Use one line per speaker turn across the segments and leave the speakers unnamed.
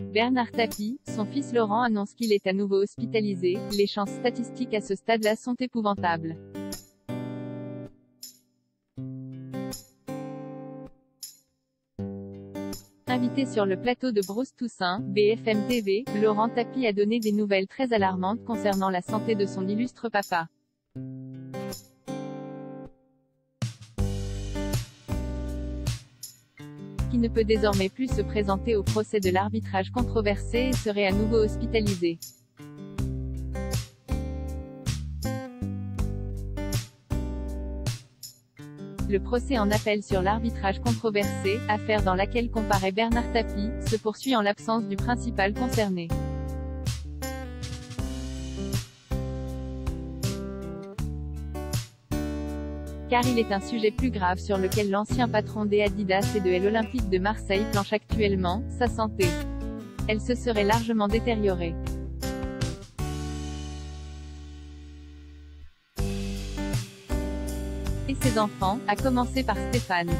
Bernard Tapie, son fils Laurent annonce qu'il est à nouveau hospitalisé. Les chances statistiques à ce stade-là sont épouvantables. Invité sur le plateau de Bruce Toussaint, BFM TV, Laurent Tapie a donné des nouvelles très alarmantes concernant la santé de son illustre papa. Qui ne peut désormais plus se présenter au procès de l'arbitrage controversé et serait à nouveau hospitalisé. Le procès en appel sur l'arbitrage controversé, affaire dans laquelle comparaît Bernard Tapie, se poursuit en l'absence du principal concerné. Car il est un sujet plus grave sur lequel l'ancien patron des Adidas et de l'Olympique de Marseille planche actuellement, sa santé. Elle se serait largement détériorée. Et ses enfants, à commencer par Stéphane,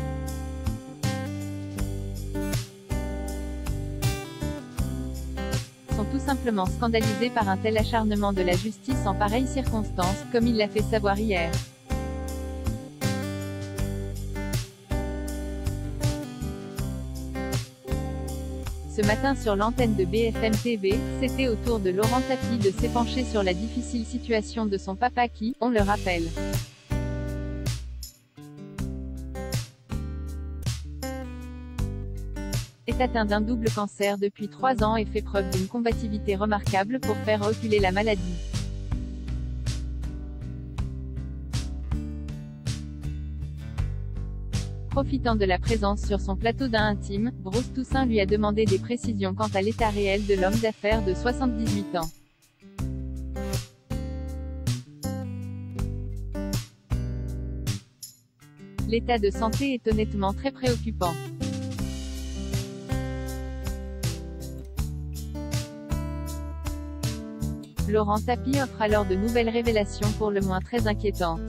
sont tout simplement scandalisés par un tel acharnement de la justice en pareille circonstance, comme il l'a fait savoir hier. Ce matin sur l'antenne de BFM TV, c'était au tour de Laurent Tapie de s'épancher sur la difficile situation de son papa qui, on le rappelle, est atteint d'un double cancer depuis 3 ans et fait preuve d'une combativité remarquable pour faire reculer la maladie. Profitant de la présence sur son plateau d'un intime, Bruce Toussaint lui a demandé des précisions quant à l'état réel de l'homme d'affaires de 78 ans. L'état de santé est honnêtement très préoccupant. Laurent Tapie offre alors de nouvelles révélations pour le moins très inquiétantes.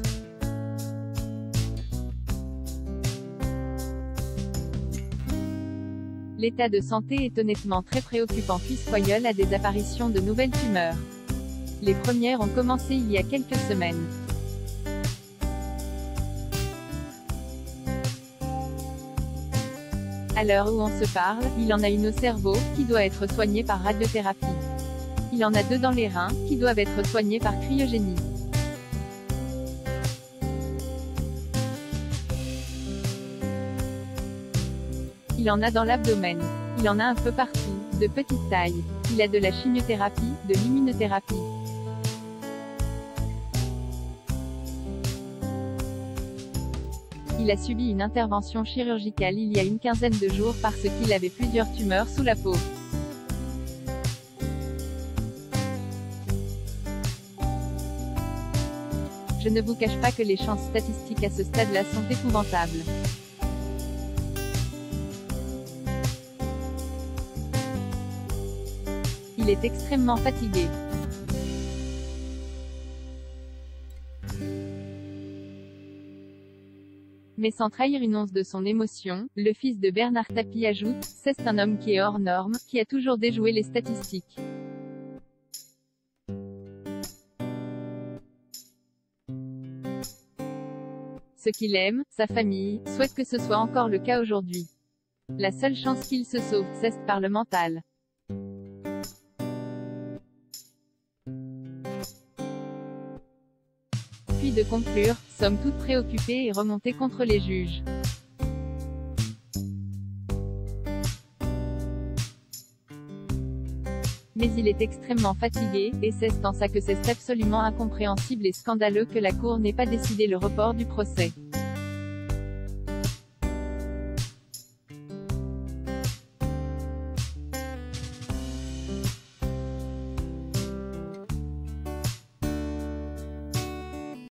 L'état de santé est honnêtement très préoccupant. Fils Foyol a des apparitions de nouvelles tumeurs. Les premières ont commencé il y a quelques semaines. À l'heure où on se parle, il en a une au cerveau, qui doit être soignée par radiothérapie. Il en a 2 dans les reins, qui doivent être soignés par cryogénie. Il en a dans l'abdomen. Il en a un peu partout, de petite taille. Il a de la chimiothérapie, de l'immunothérapie. Il a subi une intervention chirurgicale il y a une quinzaine de jours parce qu'il avait plusieurs tumeurs sous la peau. Je ne vous cache pas que les chances statistiques à ce stade-là sont épouvantables. Il est extrêmement fatigué. Mais sans trahir une once de son émotion, le fils de Bernard Tapie ajoute, c'est un homme qui est hors norme, qui a toujours déjoué les statistiques. Ce qu'il aime, sa famille, souhaite que ce soit encore le cas aujourd'hui. La seule chance qu'il se sauve, c'est par le mental. Puis de conclure, sommes toutes préoccupées et remontées contre les juges. Mais il est extrêmement fatigué, et c'est en ça que c'est absolument incompréhensible et scandaleux que la Cour n'ait pas décidé le report du procès.